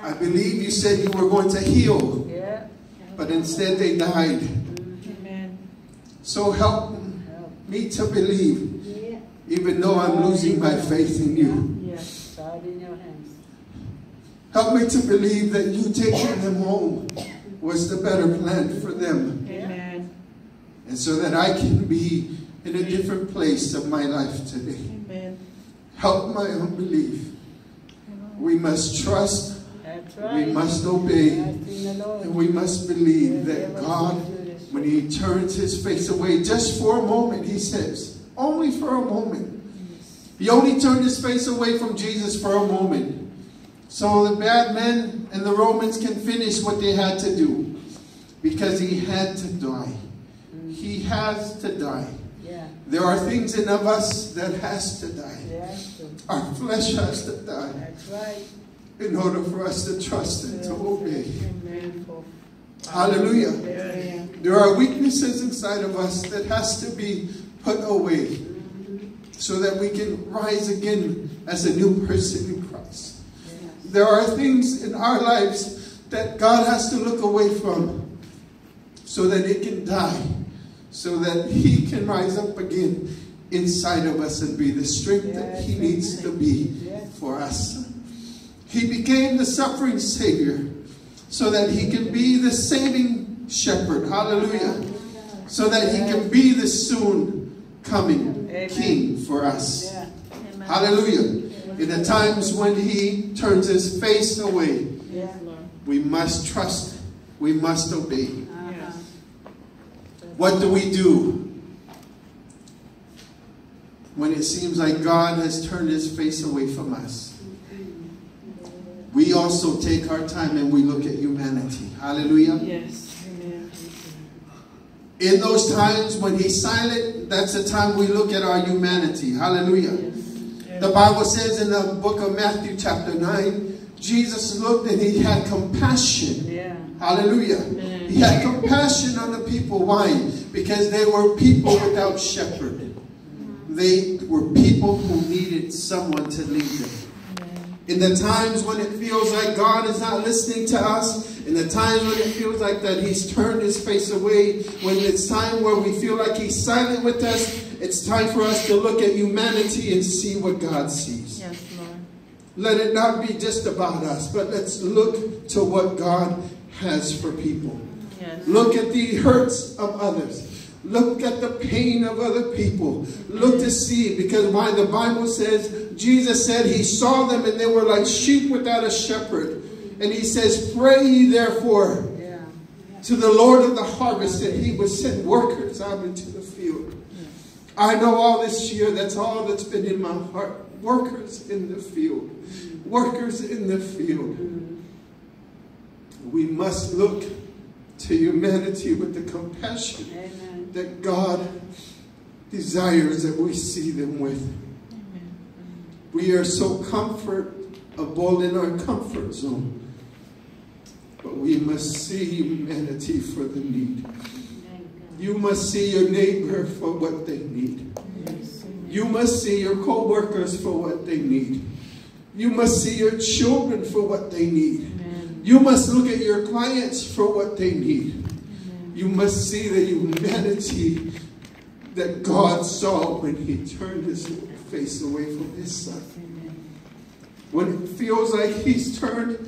I believe you said you were going to heal, but instead they died. So help me to believe, even though I'm losing my faith in you. Help me to believe that you taking them home was the better plan for them. Amen. And so that I can be in a different place of my life today. Amen. Help my unbelief. We must trust. That's right. We must obey. And we must believe that God, when He turns His face away, just for a moment, He says, only for a moment. He only turned His face away from Jesus for a moment. So the bad men and the Romans can finish what they had to do. Because He had to die. He has to die. There are things in of us that has to die. Our flesh has to die. That's right. In order for us to trust and to obey. Amen. Hallelujah. Amen. There are weaknesses inside of us that has to be put away so that we can rise again as a new person in Christ. There are things in our lives that God has to look away from so that it can die, so that He can rise up again inside of us and be the strength that He needs to be for us. He became the suffering Savior so that He can be the saving shepherd. Hallelujah. So that He can be the soon coming King for us. Hallelujah. In the times when He turns His face away, we must trust. We must obey. What do we do when it seems like God has turned His face away from us? We also take our time and we look at humanity. Hallelujah. Yes. Amen. In those times when He's silent, that's the time we look at our humanity. Hallelujah. Yes. The Bible says in the book of Matthew chapter 9, Jesus looked and He had compassion. Hallelujah. Amen. He had compassion on the people. Why? Because they were people without shepherd. They were people who needed someone to lead them. In the times when it feels like God is not listening to us, in the times when it feels like that He's turned His face away, when it's time where we feel like He's silent with us, it's time for us to look at humanity and see what God sees. Yes, Lord. Let it not be just about us, but let's look to what God has for people. Yes. Look at the hurts of others. Look at the pain of other people. Look to see, because why the Bible says, Jesus said He saw them and they were like sheep without a shepherd. And He says, pray ye therefore to the Lord of the harvest that He would send workers out into the field. I know all this year, that's all that's been in my heart. Workers in the field. Workers in the field. We must look to humanity with the compassion that God desires that we see them with. We are so comfortable in our comfort zone. But we must see humanity for the need. You must see your neighbor for what they need. You must see your co-workers for what they need. You must see your children for what they need. You must look at your clients for what they need. You must see the humanity that God saw when He turned His face away from His Son. When it feels like He's turned